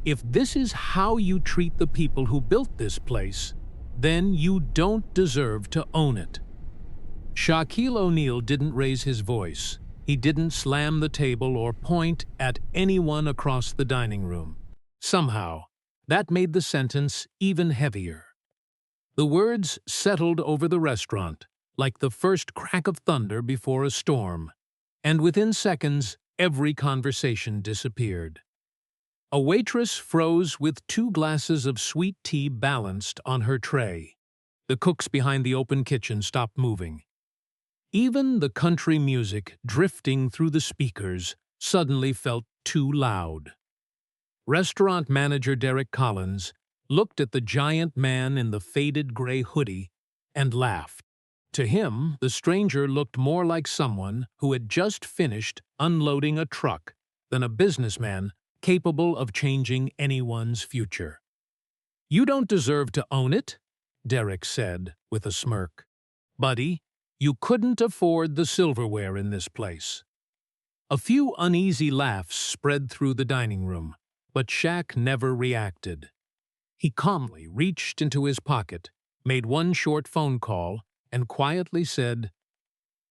If this is how you treat the people who built this place, then you don't deserve to own it." Shaquille O'Neal didn't raise his voice. He didn't slam the table or point at anyone across the dining room. Somehow, that made the sentence even heavier. The words settled over the restaurant, like the first crack of thunder before a storm, and within seconds, every conversation disappeared. A waitress froze with 2 glasses of sweet tea balanced on her tray. The cooks behind the open kitchen stopped moving. Even the country music drifting through the speakers suddenly felt too loud. Restaurant manager Derek Collins looked at the giant man in the faded gray hoodie and laughed. To him, the stranger looked more like someone who had just finished unloading a truck than a businessman capable of changing anyone's future. "You don't deserve to own it," Derek said with a smirk. "Buddy, you couldn't afford the silverware in this place." A few uneasy laughs spread through the dining room, but Shaq never reacted. He calmly reached into his pocket, made one short phone call, and quietly said,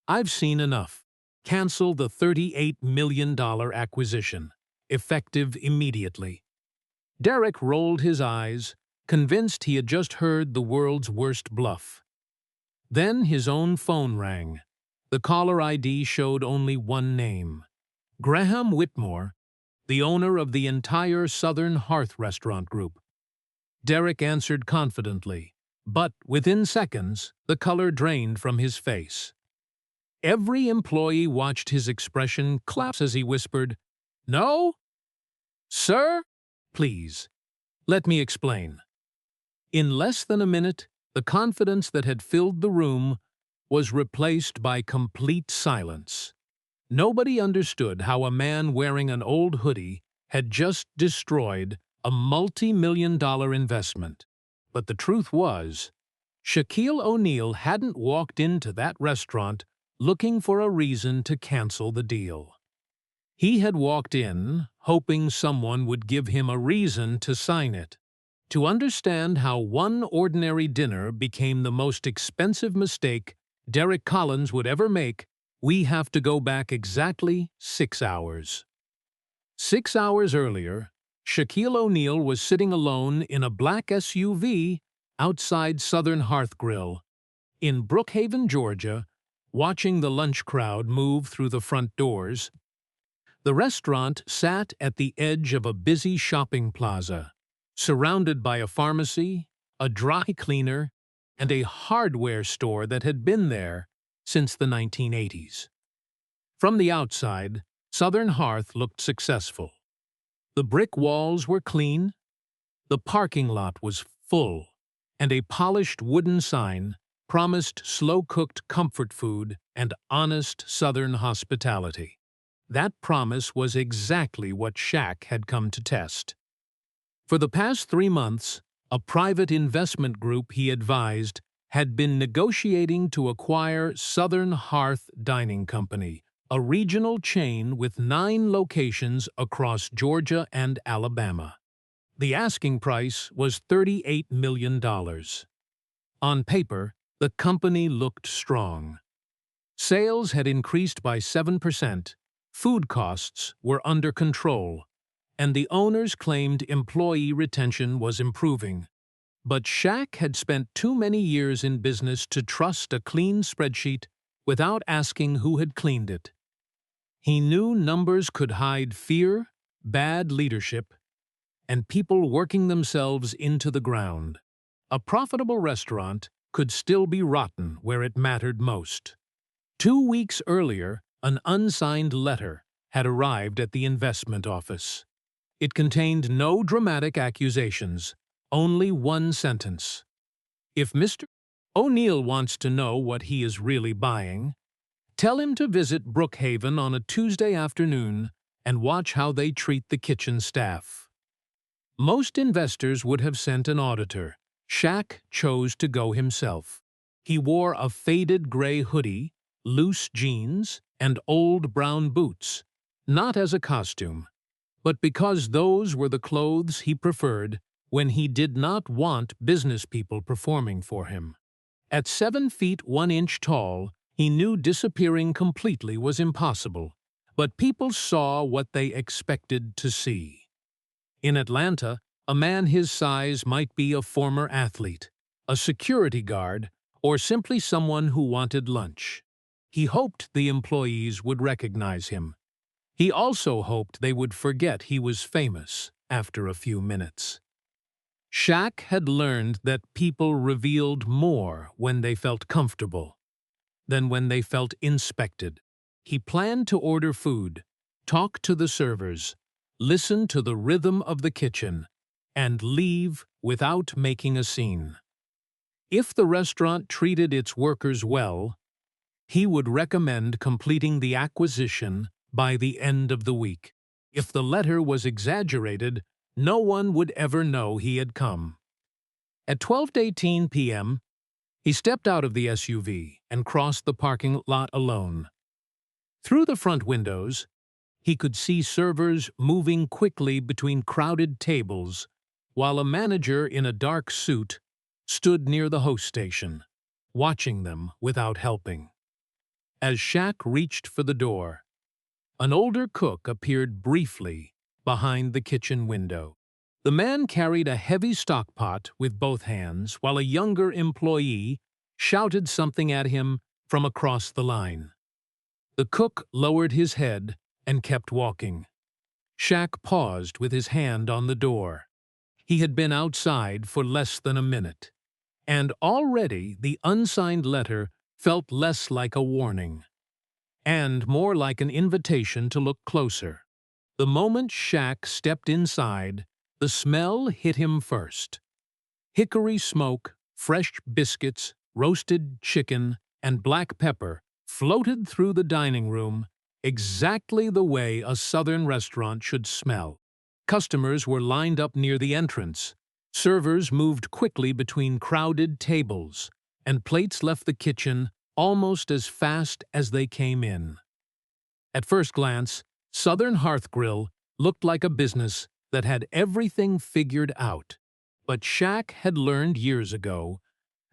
"I've seen enough. Cancel the $38 million acquisition, effective immediately." Derek rolled his eyes, convinced he had just heard the world's worst bluff. Then his own phone rang. The caller ID showed only one name: Graham Whitmore, the owner of the entire Southern Hearth Restaurant Group. Derek answered confidently, but within seconds, the color drained from his face. Every employee watched his expression collapse as he whispered, "No? Sir? Please, let me explain." In less than a minute, the confidence that had filled the room was replaced by complete silence. Nobody understood how a man wearing an old hoodie had just destroyed a multi-million-dollar investment. But the truth was, Shaquille O'Neal hadn't walked into that restaurant looking for a reason to cancel the deal. He had walked in hoping someone would give him a reason to sign it. To understand how one ordinary dinner became the most expensive mistake Derek Collins would ever make, we have to go back exactly 6 hours. 6 hours earlier, Shaquille O'Neal was sitting alone in a black SUV outside Southern Hearth Grill in Brookhaven, Georgia, watching the lunch crowd move through the front doors. The restaurant sat at the edge of a busy shopping plaza, surrounded by a pharmacy, a dry cleaner, and a hardware store that had been there since the 1980s. From the outside, Southern Hearth looked successful. The brick walls were clean, the parking lot was full, and a polished wooden sign promised slow-cooked comfort food and honest Southern hospitality. That promise was exactly what Shaq had come to test. For the past 3 months, a private investment group he advised had been negotiating to acquire Southern Hearth Dining Company, a regional chain with 9 locations across Georgia and Alabama. The asking price was $38 million. On paper, the company looked strong. Sales had increased by 7%, food costs were under control, and the owners claimed employee retention was improving. But Shaq had spent too many years in business to trust a clean spreadsheet without asking who had cleaned it. He knew numbers could hide fear, bad leadership, and people working themselves into the ground. A profitable restaurant could still be rotten where it mattered most. 2 weeks earlier, an unsigned letter had arrived at the investment office. It contained no dramatic accusations, only one sentence. "If Mr. O'Neal wants to know what he is really buying, tell him to visit Brookhaven on a Tuesday afternoon and watch how they treat the kitchen staff." Most investors would have sent an auditor. Shaq chose to go himself. He wore a faded gray hoodie, loose jeans, and old brown boots, not as a costume, but because those were the clothes he preferred when he did not want business people performing for him. At 7 feet 1 inch tall, he knew disappearing completely was impossible, but people saw what they expected to see. In Atlanta, a man his size might be a former athlete, a security guard, or simply someone who wanted lunch. He hoped the employees would recognize him. He also hoped they would forget he was famous after a few minutes. Shaq had learned that people revealed more when they felt comfortable than when they felt inspected. He planned to order food, talk to the servers, listen to the rhythm of the kitchen, and leave without making a scene. If the restaurant treated its workers well, he would recommend completing the acquisition by the end of the week. If the letter was exaggerated, no one would ever know he had come. At 12:18 p.m., he stepped out of the SUV and crossed the parking lot alone. Through the front windows, he could see servers moving quickly between crowded tables, while a manager in a dark suit stood near the host station, watching them without helping. As Shaq reached for the door, an older cook appeared briefly behind the kitchen window. The man carried a heavy stock pot with both hands, while a younger employee shouted something at him from across the line. The cook lowered his head and kept walking. Shaq paused with his hand on the door. He had been outside for less than a minute, and already the unsigned letter felt less like a warning and more like an invitation to look closer. The moment Shaq stepped inside, the smell hit him first. Hickory smoke, fresh biscuits, roasted chicken, and black pepper floated through the dining room exactly the way a Southern restaurant should smell. Customers were lined up near the entrance. Servers moved quickly between crowded tables, and plates left the kitchen almost as fast as they came in. At first glance, Southern Hearth Grill looked like a business that had everything figured out. But Shaq had learned years ago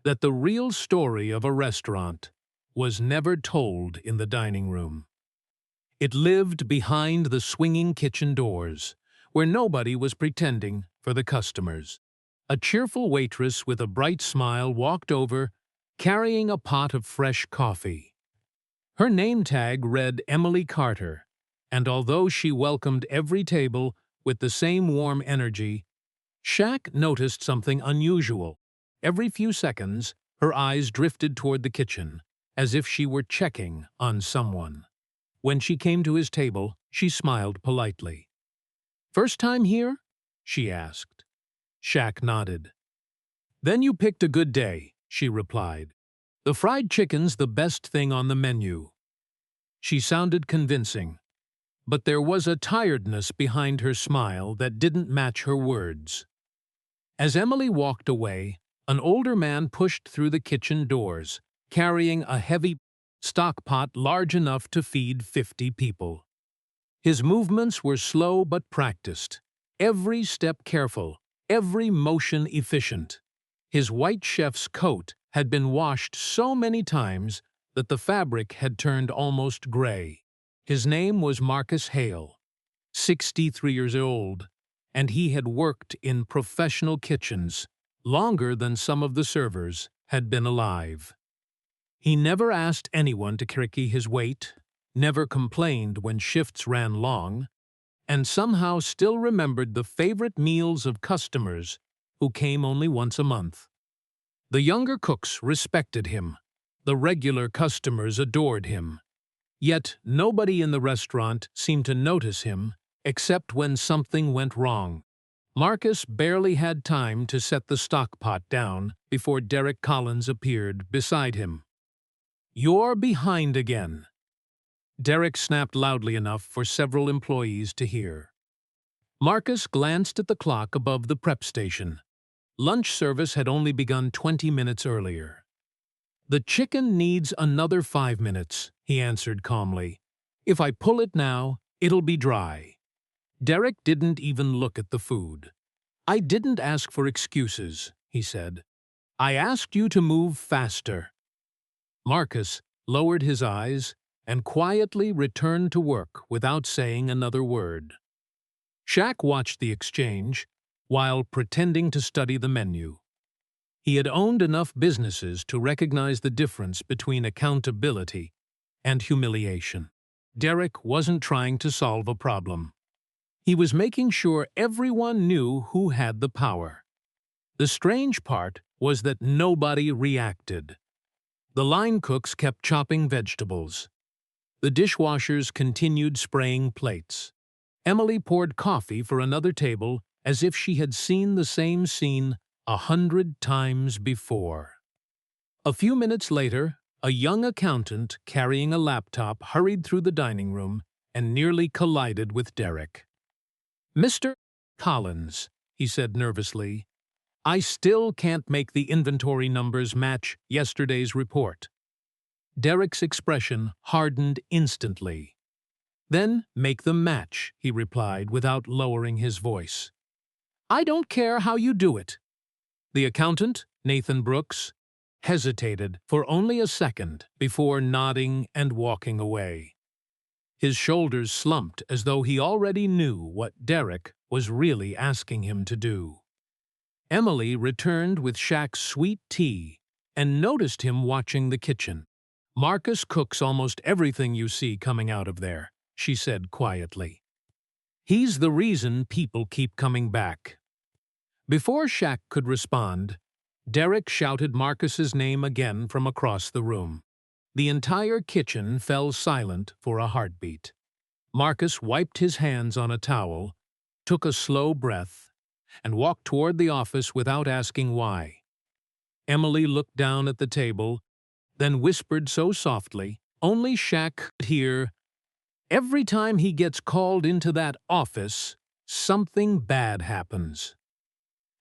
that the real story of a restaurant was never told in the dining room. It lived behind the swinging kitchen doors, where nobody was pretending for the customers. A cheerful waitress with a bright smile walked over, carrying a pot of fresh coffee. Her name tag read Emily Carter, and although she welcomed every table with the same warm energy, Shaq noticed something unusual. Every few seconds, her eyes drifted toward the kitchen, as if she were checking on someone. When she came to his table, she smiled politely. "First time here?" she asked. Shaq nodded. "Then you picked a good day," she replied. "The fried chicken's the best thing on the menu." She sounded convincing, but there was a tiredness behind her smile that didn't match her words. As Emily walked away, an older man pushed through the kitchen doors, carrying a heavy stock pot large enough to feed 50 people. His movements were slow but practiced, every step careful, every motion efficient. His white chef's coat had been washed so many times that the fabric had turned almost gray. His name was Marcus Hale, 63 years old, and he had worked in professional kitchens longer than some of the servers had been alive. He never asked anyone to carry his weight, never complained when shifts ran long, and somehow still remembered the favorite meals of customers who came only once a month. The younger cooks respected him. The regular customers adored him. Yet nobody in the restaurant seemed to notice him except when something went wrong. Marcus barely had time to set the stock pot down before Derek Collins appeared beside him. "You're behind again." Derek snapped loudly enough for several employees to hear. Marcus glanced at the clock above the prep station. Lunch service had only begun 20 minutes earlier. "The chicken needs another 5 minutes," he answered calmly. "If I pull it now, it'll be dry." Derek didn't even look at the food. "I didn't ask for excuses," he said. "I asked you to move faster." Marcus lowered his eyes and quietly returned to work without saying another word. Shaq watched the exchange while pretending to study the menu. He had owned enough businesses to recognize the difference between accountability and humiliation. Derek wasn't trying to solve a problem. He was making sure everyone knew who had the power. The strange part was that nobody reacted. The line cooks kept chopping vegetables. The dishwashers continued spraying plates. Emily poured coffee for another table as if she had seen the same scene 100 times before. A few minutes later, a young accountant carrying a laptop hurried through the dining room and nearly collided with Derek. "Mr. Collins," he said nervously, "I still can't make the inventory numbers match yesterday's report." Derek's expression hardened instantly. "Then make them match," he replied without lowering his voice. "I don't care how you do it." The accountant, Nathan Brooks, hesitated for only a second before nodding and walking away. His shoulders slumped as though he already knew what Derek was really asking him to do. Emily returned with Shaq's sweet tea and noticed him watching the kitchen. "Marcus cooks almost everything you see coming out of there," she said quietly. "He's the reason people keep coming back." Before Shaq could respond, Derek shouted Marcus's name again from across the room. The entire kitchen fell silent for a heartbeat. Marcus wiped his hands on a towel, took a slow breath, and walked toward the office without asking why. Emily looked down at the table, then whispered so softly, only Shaq could hear, "Every time he gets called into that office, something bad happens."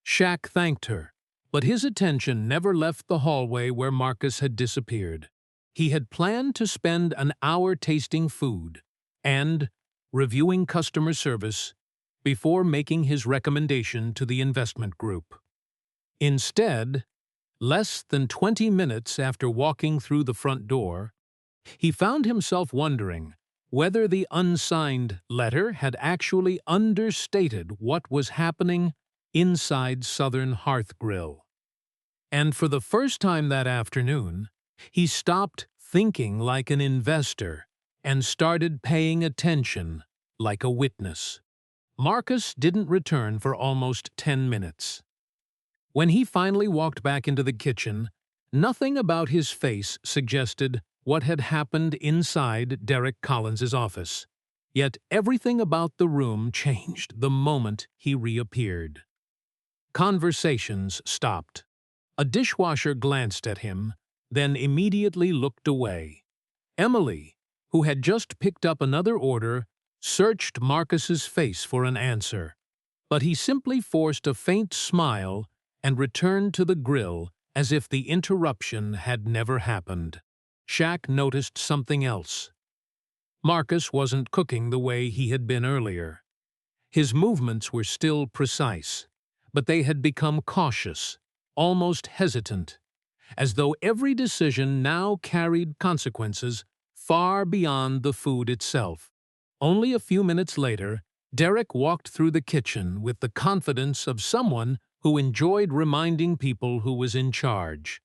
Shaq thanked her, but his attention never left the hallway where Marcus had disappeared. He had planned to spend an hour tasting food and reviewing customer service before making his recommendation to the investment group. Instead, less than 20 minutes after walking through the front door, he found himself wondering whether the unsigned letter had actually understated what was happening inside Southern Hearth Grill. And for the first time that afternoon, he stopped thinking like an investor and started paying attention like a witness. Marcus didn't return for almost 10 minutes. When he finally walked back into the kitchen, nothing about his face suggested what had happened inside Derek Collins's office. Yet everything about the room changed the moment he reappeared. Conversations stopped. A dishwasher glanced at him, then immediately looked away. Emily, who had just picked up another order, searched Marcus's face for an answer, but he simply forced a faint smile and returned to the grill as if the interruption had never happened. Shaq noticed something else. Marcus wasn't cooking the way he had been earlier. His movements were still precise, but they had become cautious, almost hesitant, as though every decision now carried consequences far beyond the food itself. Only a few minutes later, Derek walked through the kitchen with the confidence of someone who enjoyed reminding people who was in charge.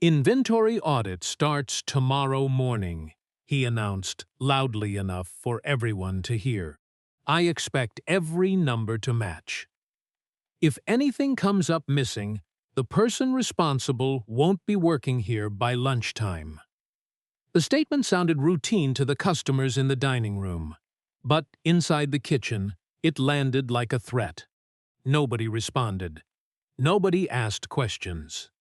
"Inventory audit starts tomorrow morning," he announced loudly enough for everyone to hear. "I expect every number to match. If anything comes up missing, the person responsible won't be working here by lunchtime." The statement sounded routine to the customers in the dining room, but inside the kitchen, it landed like a threat. Nobody responded. Nobody asked questions.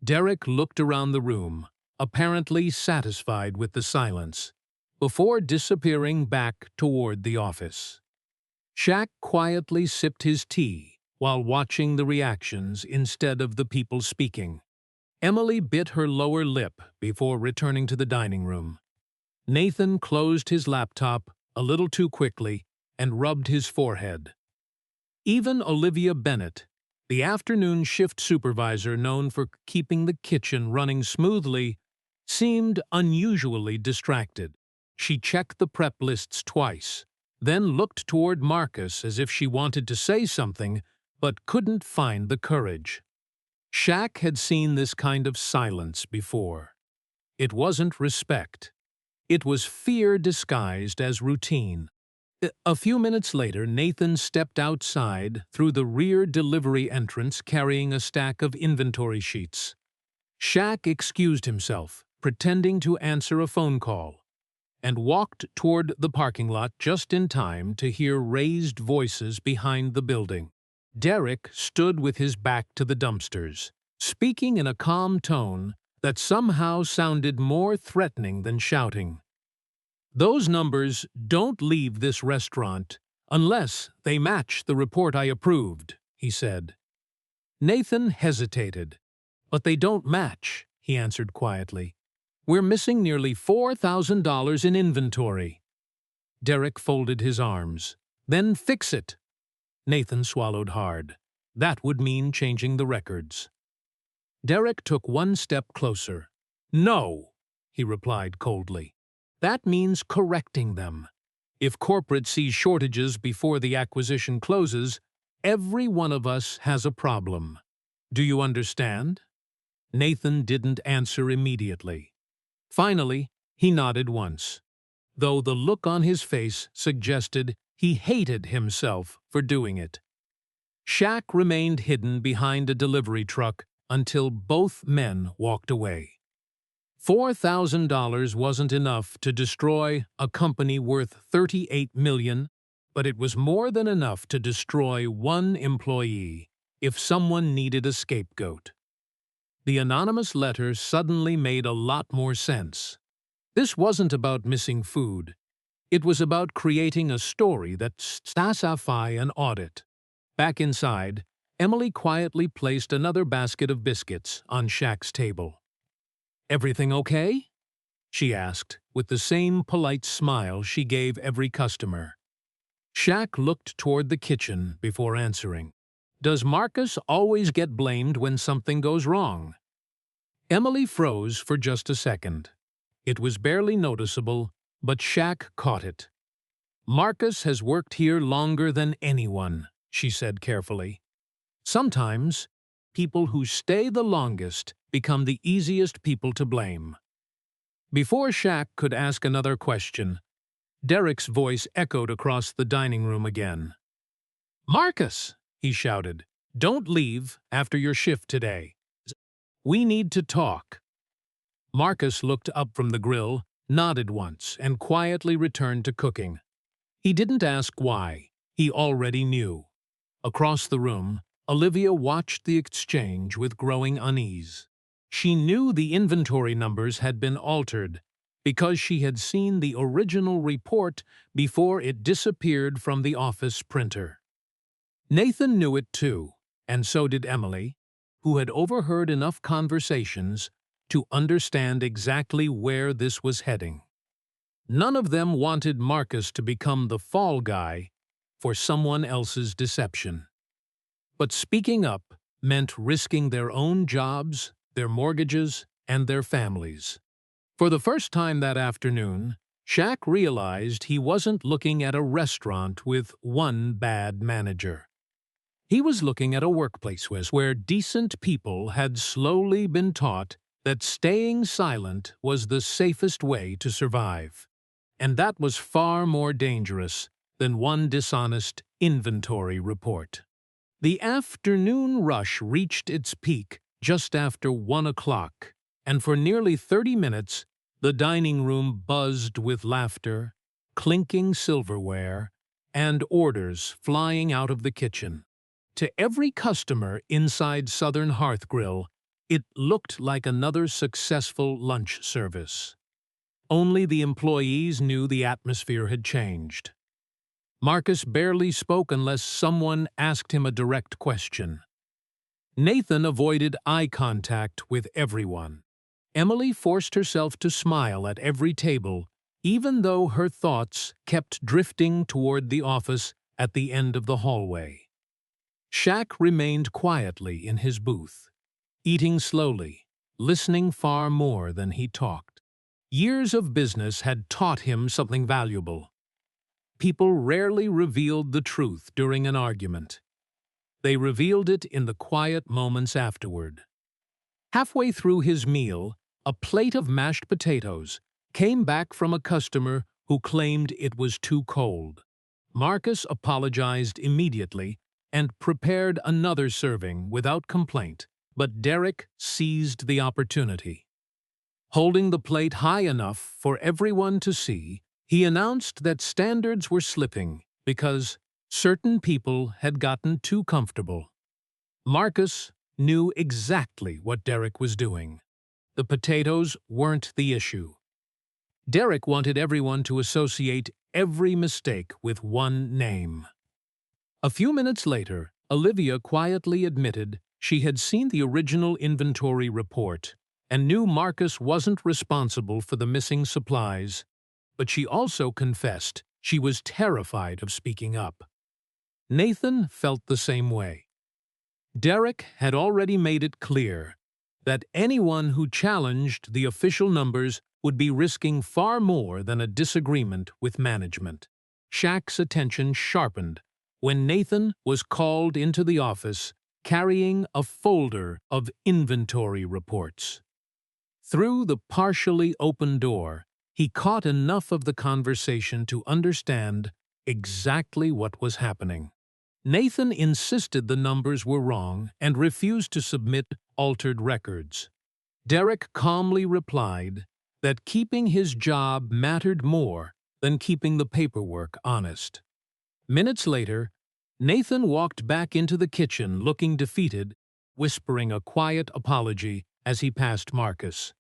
Derek looked around the room, apparently satisfied with the silence, before disappearing back toward the office. Shaq quietly sipped his tea while watching the reactions instead of the people speaking. Emily bit her lower lip before returning to the dining room. Nathan closed his laptop a little too quickly and rubbed his forehead. Even Olivia Bennett, the afternoon shift supervisor known for keeping the kitchen running smoothly, seemed unusually distracted. She checked the prep lists twice, then looked toward Marcus as if she wanted to say something but couldn't find the courage. Shaq had seen this kind of silence before. It wasn't respect. It was fear disguised as routine. A few minutes later, Nathan stepped outside through the rear delivery entrance carrying a stack of inventory sheets. Shaq excused himself, pretending to answer a phone call, and walked toward the parking lot just in time to hear raised voices behind the building. Derek stood with his back to the dumpsters, speaking in a calm tone that somehow sounded more threatening than shouting. "Those numbers don't leave this restaurant unless they match the report I approved," he said. Nathan hesitated. "But they don't match," he answered quietly. "We're missing nearly $4,000 in inventory." Derek folded his arms. "Then fix it." Nathan swallowed hard. That would mean changing the records. Derek took one step closer. "No," he replied coldly. "That means correcting them. If corporate sees shortages before the acquisition closes, every one of us has a problem. Do you understand?" Nathan didn't answer immediately. Finally, he nodded once, though the look on his face suggested he hated himself for doing it. Shaq remained hidden behind a delivery truck until both men walked away. $4,000 wasn't enough to destroy a company worth $38 million, but it was more than enough to destroy one employee if someone needed a scapegoat. The anonymous letter suddenly made a lot more sense. This wasn't about missing food. It was about creating a story that justified an audit. Back inside, Emily quietly placed another basket of biscuits on Shaq's table. "Everything okay?" she asked, with the same polite smile she gave every customer. Shaq looked toward the kitchen before answering. "Does Marcus always get blamed when something goes wrong?" Emily froze for just a second. It was barely noticeable, but Shaq caught it. "Marcus has worked here longer than anyone," she said carefully. "Sometimes, people who stay the longest become the easiest people to blame." Before Shaq could ask another question, Derek's voice echoed across the dining room again. "Marcus," he shouted, "don't leave after your shift today. We need to talk." Marcus looked up from the grill, nodded once, and quietly returned to cooking. He didn't ask why. He already knew. Across the room, Olivia watched the exchange with growing unease. She knew the inventory numbers had been altered because she had seen the original report before it disappeared from the office printer. Nathan knew it too, and so did Emily, who had overheard enough conversations to understand exactly where this was heading. None of them wanted Marcus to become the fall guy for someone else's deception. But speaking up meant risking their own jobs, their mortgages, and their families. For the first time that afternoon, Shaq realized he wasn't looking at a restaurant with one bad manager. He was looking at a workplace where decent people had slowly been taught that staying silent was the safest way to survive. And that was far more dangerous than one dishonest inventory report. The afternoon rush reached its peak just after 1 o'clock, and for nearly 30 minutes, the dining room buzzed with laughter, clinking silverware, and orders flying out of the kitchen. To every customer inside Southern Hearth Grill, it looked like another successful lunch service. Only the employees knew the atmosphere had changed. Marcus barely spoke unless someone asked him a direct question. Nathan avoided eye contact with everyone. Emily forced herself to smile at every table even though her thoughts kept drifting toward the office at the end of the hallway. Shaq remained quietly in his booth, eating slowly, listening far more than he talked. Years of business had taught him something valuable. People rarely revealed the truth during an argument. They revealed it in the quiet moments afterward. Halfway through his meal, a plate of mashed potatoes came back from a customer who claimed it was too cold. Marcus apologized immediately and prepared another serving without complaint, but Derek seized the opportunity. Holding the plate high enough for everyone to see, he announced that standards were slipping because certain people had gotten too comfortable. Marcus knew exactly what Derek was doing. The potatoes weren't the issue. Derek wanted everyone to associate every mistake with one name. A few minutes later, Olivia quietly admitted she had seen the original inventory report and knew Marcus wasn't responsible for the missing supplies, but she also confessed she was terrified of speaking up. Nathan felt the same way. Derek had already made it clear that anyone who challenged the official numbers would be risking far more than a disagreement with management. Shaq's attention sharpened when Nathan was called into the office carrying a folder of inventory reports. Through the partially open door, he caught enough of the conversation to understand exactly what was happening. Nathan insisted the numbers were wrong and refused to submit altered records. Derek calmly replied that keeping his job mattered more than keeping the paperwork honest. Minutes later, Nathan walked back into the kitchen looking defeated, whispering a quiet apology as he passed Marcus.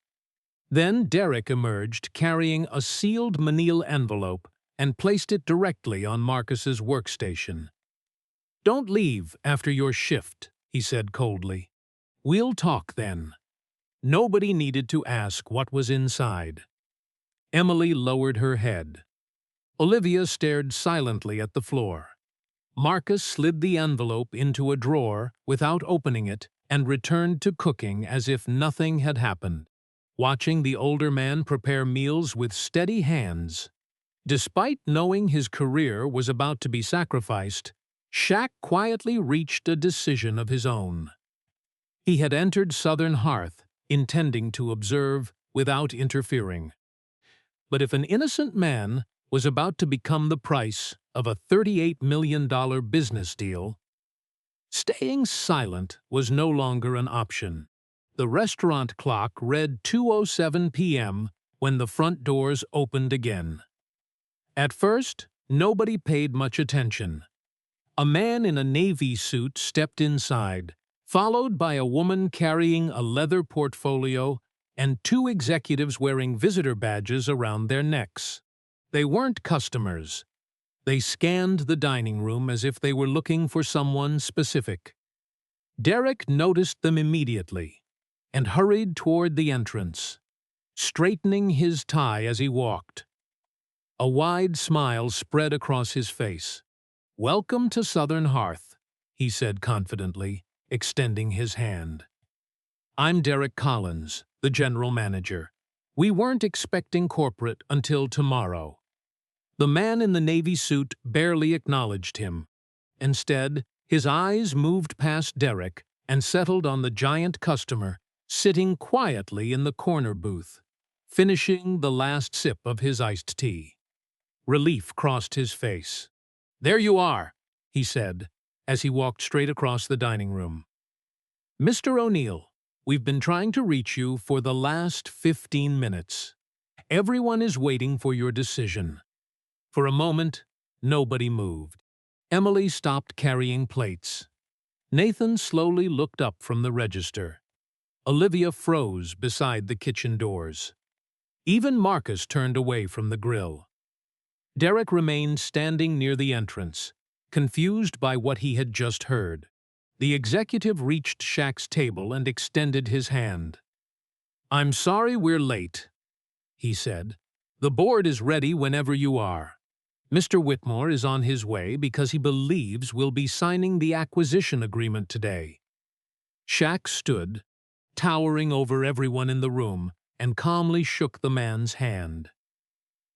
Then Derek emerged carrying a sealed manila envelope and placed it directly on Marcus's workstation. "Don't leave after your shift," he said coldly. "We'll talk then." Nobody needed to ask what was inside. Emily lowered her head. Olivia stared silently at the floor. Marcus slid the envelope into a drawer without opening it and returned to cooking as if nothing had happened, watching the older man prepare meals with steady hands. Despite knowing his career was about to be sacrificed, Shaq quietly reached a decision of his own. He had entered Southern Hearth, intending to observe without interfering. But if an innocent man was about to become the price of a $38 million business deal, staying silent was no longer an option. The restaurant clock read 2:07 p.m. when the front doors opened again. At first, nobody paid much attention. A man in a navy suit stepped inside, followed by a woman carrying a leather portfolio and two executives wearing visitor badges around their necks. They weren't customers. They scanned the dining room as if they were looking for someone specific. Derek noticed them immediately and hurried toward the entrance, straightening his tie as he walked. A wide smile spread across his face. "Welcome to Southern Hearth," he said confidently, extending his hand. "I'm Derek Collins, the general manager. We weren't expecting corporate until tomorrow." The man in the navy suit barely acknowledged him. Instead, his eyes moved past Derek and settled on the giant customer sitting quietly in the corner booth, finishing the last sip of his iced tea. Relief crossed his face. "There you are," he said, as he walked straight across the dining room. "Mr. O'Neal, we've been trying to reach you for the last 15 minutes. Everyone is waiting for your decision." For a moment, nobody moved. Emily stopped carrying plates. Nathan slowly looked up from the register. Olivia froze beside the kitchen doors. Even Marcus turned away from the grill. Derek remained standing near the entrance, confused by what he had just heard. The executive reached Shaq's table and extended his hand. "I'm sorry we're late," he said. The board is ready whenever you are. Mr. Whitmore is on his way because he believes we'll be signing the acquisition agreement today." Shaq stood, towering over everyone in the room, and calmly shook the man's hand.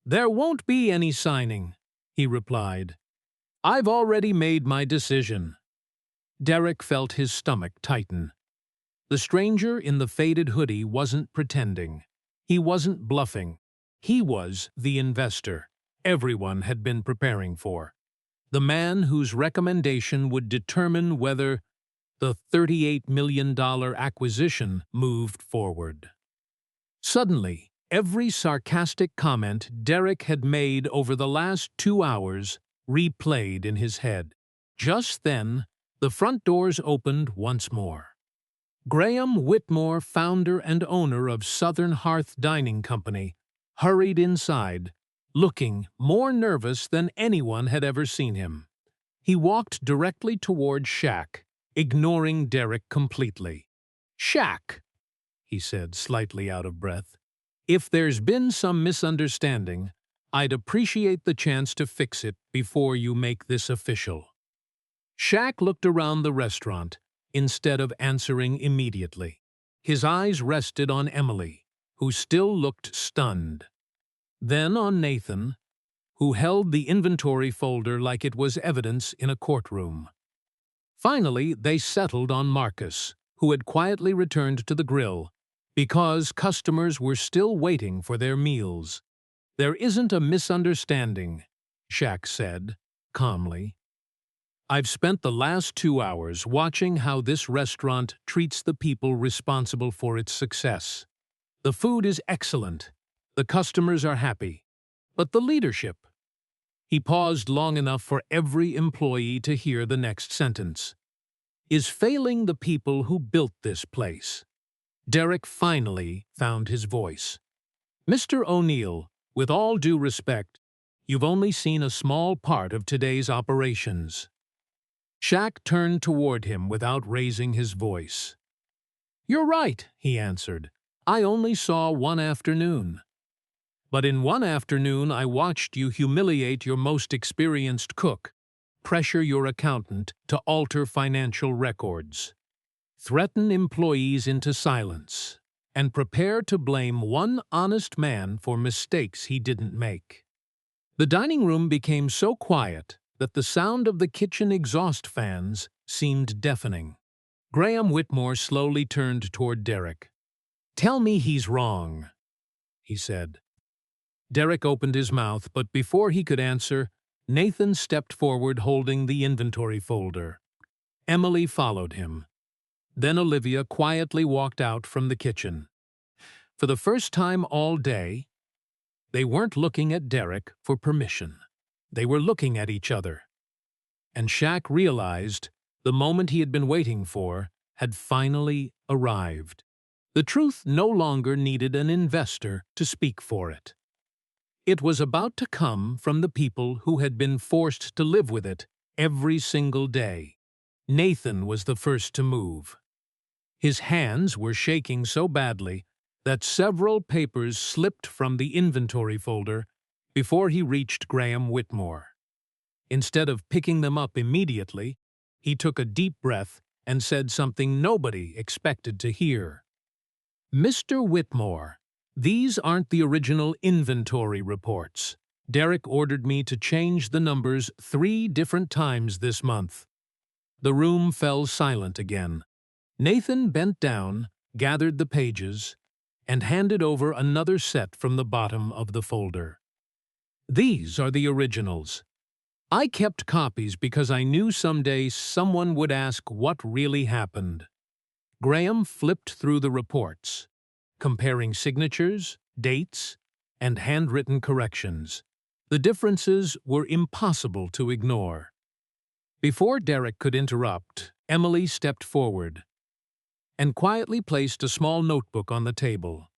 "There won't be any signing," he replied. "I've already made my decision." Derek felt his stomach tighten. The stranger in the faded hoodie wasn't pretending. He wasn't bluffing. He was the investor everyone had been preparing for. The man whose recommendation would determine whether the $38 million acquisition moved forward. Suddenly, every sarcastic comment Derek had made over the last 2 hours replayed in his head. Just then, the front doors opened once more. Graham Whitmore, founder and owner of Southern Hearth Dining Company, hurried inside, looking more nervous than anyone had ever seen him. He walked directly toward Shaq, ignoring Derek completely. "Shaq," he said, slightly out of breath, "if there's been some misunderstanding, I'd appreciate the chance to fix it before you make this official." Shaq looked around the restaurant instead of answering immediately. His eyes rested on Emily, who still looked stunned. Then on Nathan, who held the inventory folder like it was evidence in a courtroom. Finally, they settled on Marcus, who had quietly returned to the grill because customers were still waiting for their meals. "There isn't a misunderstanding," Shaq said, calmly. "I've spent the last 2 hours watching how this restaurant treats the people responsible for its success. The food is excellent. The customers are happy. But the leadership—" He paused long enough for every employee to hear the next sentence. "Is failing the people who built this place." Derek finally found his voice. "Mr. O'Neal, with all due respect, you've only seen a small part of today's operations." Shaq turned toward him without raising his voice. "You're right," he answered. "I only saw one afternoon. But in one afternoon I watched you humiliate your most experienced cook, pressure your accountant to alter financial records, threaten employees into silence, and prepare to blame one honest man for mistakes he didn't make." The dining room became so quiet that the sound of the kitchen exhaust fans seemed deafening. Graham Whitmore slowly turned toward Derek. "Tell me he's wrong," he said. Derek opened his mouth, but before he could answer, Nathan stepped forward holding the inventory folder. Emily followed him. Then Olivia quietly walked out from the kitchen. For the first time all day, they weren't looking at Derek for permission. They were looking at each other. And Shaq realized the moment he had been waiting for had finally arrived. The truth no longer needed an investor to speak for it. It was about to come from the people who had been forced to live with it every single day. Nathan was the first to move. His hands were shaking so badly that several papers slipped from the inventory folder before he reached Graham Whitmore. Instead of picking them up immediately, he took a deep breath and said something nobody expected to hear. "Mr. Whitmore, these aren't the original inventory reports. Derek ordered me to change the numbers 3 different times this month." The room fell silent again. Nathan bent down, gathered the pages, and handed over another set from the bottom of the folder. "These are the originals. I kept copies because I knew someday someone would ask what really happened." Graham flipped through the reports, comparing signatures, dates, and handwritten corrections. The differences were impossible to ignore. Before Derek could interrupt, Emily stepped forward and quietly placed a small notebook on the table.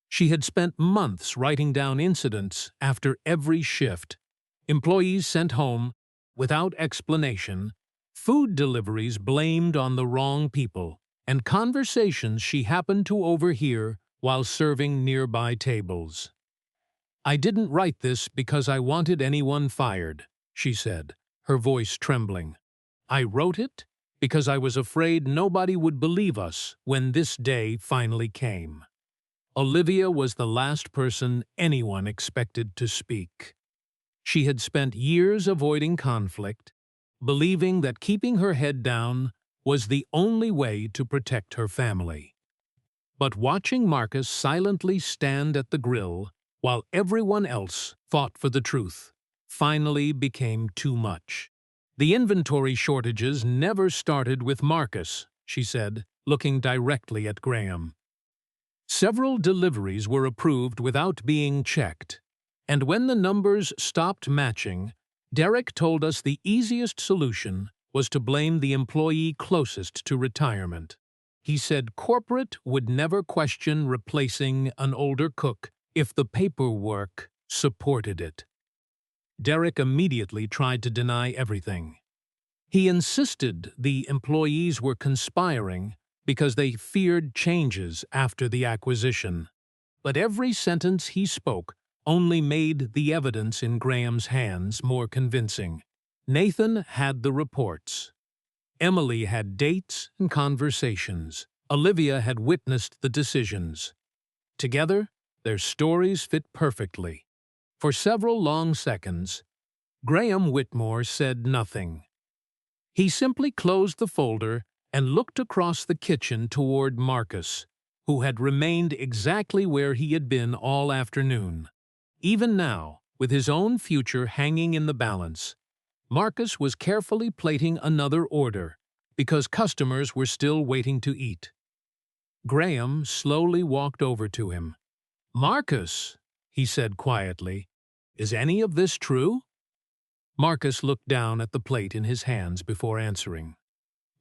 She had spent months writing down incidents after every shift, employees sent home without explanation, food deliveries blamed on the wrong people, and conversations she happened to overhear while serving nearby tables. "I didn't write this because I wanted anyone fired," she said, her voice trembling. "I wrote it because I was afraid nobody would believe us when this day finally came." Olivia was the last person anyone expected to speak. She had spent years avoiding conflict, believing that keeping her head down was the only way to protect her family. But watching Marcus silently stand at the grill while everyone else fought for the truth finally became too much. "The inventory shortages never started with Marcus," she said, looking directly at Graham. "Several deliveries were approved without being checked, and when the numbers stopped matching, Derek told us the easiest solution was to blame the employee closest to retirement. He said corporate would never question replacing an older cook if the paperwork supported it." Derek immediately tried to deny everything. He insisted the employees were conspiring because they feared changes after the acquisition. But every sentence he spoke only made the evidence in Graham's hands more convincing. Nathan had the reports. Emily had dates and conversations. Olivia had witnessed the decisions. Together, their stories fit perfectly. For several long seconds, Graham Whitmore said nothing. He simply closed the folder and looked across the kitchen toward Marcus, who had remained exactly where he had been all afternoon. Even now, with his own future hanging in the balance, Marcus was carefully plating another order because customers were still waiting to eat. Graham slowly walked over to him. "Marcus," he said quietly, "is any of this true?" Marcus looked down at the plate in his hands before answering.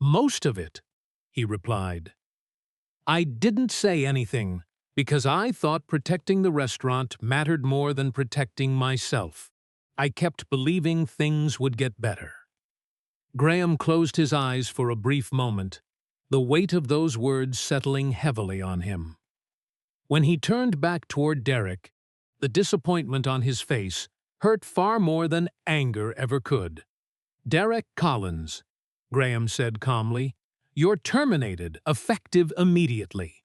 "Most of it," he replied. "I didn't say anything because I thought protecting the restaurant mattered more than protecting myself. I kept believing things would get better." Graham closed his eyes for a brief moment, the weight of those words settling heavily on him. When he turned back toward Derek, the disappointment on his face hurt far more than anger ever could. "Derek Collins," Graham said calmly, "you're terminated, effective immediately."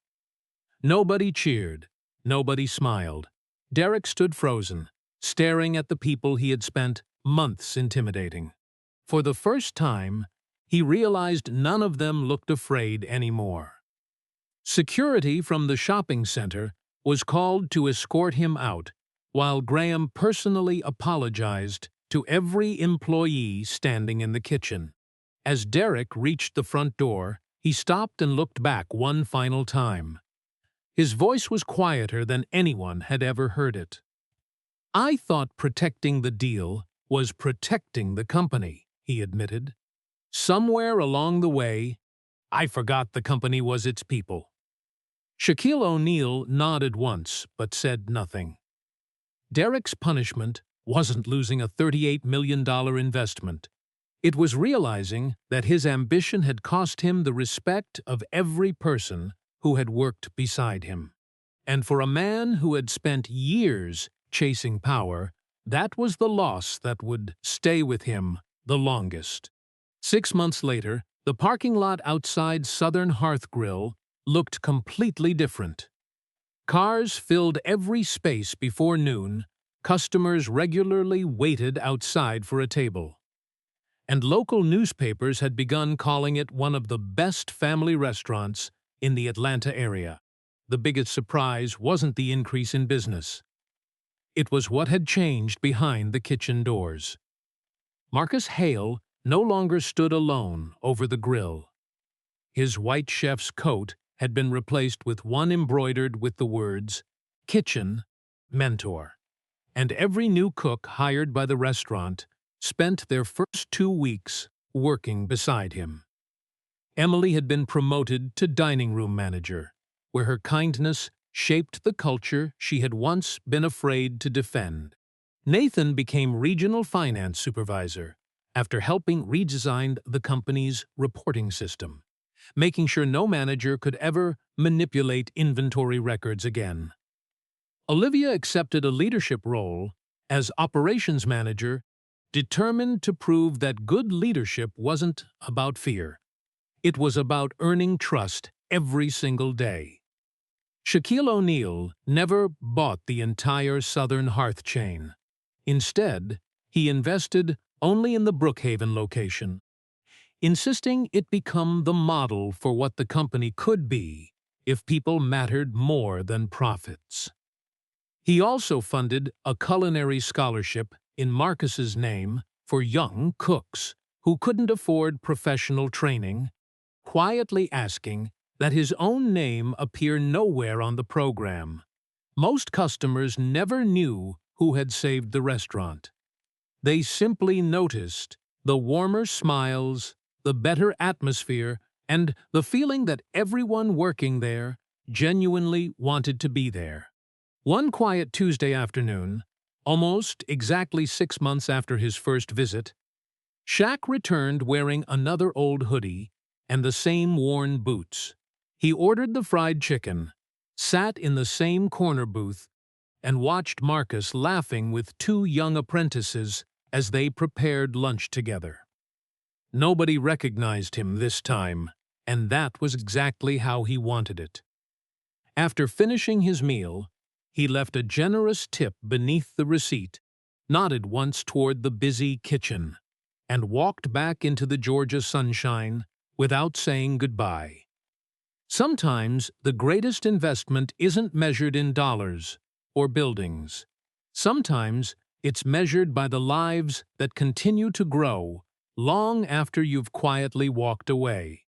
Nobody cheered. Nobody smiled. Derek stood frozen, staring at the people he had spent months intimidating. For the first time, he realized none of them looked afraid anymore. Security from the shopping center was called to escort him out, while Graham personally apologized to every employee standing in the kitchen. As Derek reached the front door, he stopped and looked back one final time. His voice was quieter than anyone had ever heard it. "I thought protecting the deal was protecting the company," he admitted. "Somewhere along the way, I forgot the company was its people." Shaquille O'Neal nodded once, but said nothing. Derek's punishment wasn't losing a $38 million investment. It was realizing that his ambition had cost him the respect of every person who had worked beside him. And for a man who had spent years chasing power, that was the loss that would stay with him the longest. 6 months later, the parking lot outside Southern Hearth Grill looked completely different. Cars filled every space before noon, customers regularly waited outside for a table. And local newspapers had begun calling it one of the best family restaurants in the Atlanta area. The biggest surprise wasn't the increase in business. It was what had changed behind the kitchen doors. Marcus Hale no longer stood alone over the grill. His white chef's coat had been replaced with one embroidered with the words, "Kitchen Mentor," and every new cook hired by the restaurant spent their first 2 weeks working beside him. Emily had been promoted to dining room manager, where her kindness shaped the culture she had once been afraid to defend. Nathan became regional finance supervisor after helping redesign the company's reporting system, making sure no manager could ever manipulate inventory records again. Olivia accepted a leadership role as operations manager, determined to prove that good leadership wasn't about fear. It was about earning trust every single day. Shaquille O'Neal never bought the entire Southern Hearth chain. Instead, he invested only in the Brookhaven location, insisting it become the model for what the company could be if people mattered more than profits. He also funded a culinary scholarship in Marcus's name for young cooks who couldn't afford professional training, quietly asking that his own name appear nowhere on the program. Most customers never knew who had saved the restaurant. They simply noticed the warmer smiles, the better atmosphere, and the feeling that everyone working there genuinely wanted to be there. One quiet Tuesday afternoon, almost exactly 6 months after his first visit, Shaq returned wearing another old hoodie and the same worn boots. He ordered the fried chicken, sat in the same corner booth, and watched Marcus laughing with two young apprentices as they prepared lunch together. Nobody recognized him this time, and that was exactly how he wanted it. After finishing his meal, he left a generous tip beneath the receipt, nodded once toward the busy kitchen, and walked back into the Georgia sunshine without saying goodbye. Sometimes the greatest investment isn't measured in dollars or buildings. Sometimes it's measured by the lives that continue to grow long after you've quietly walked away.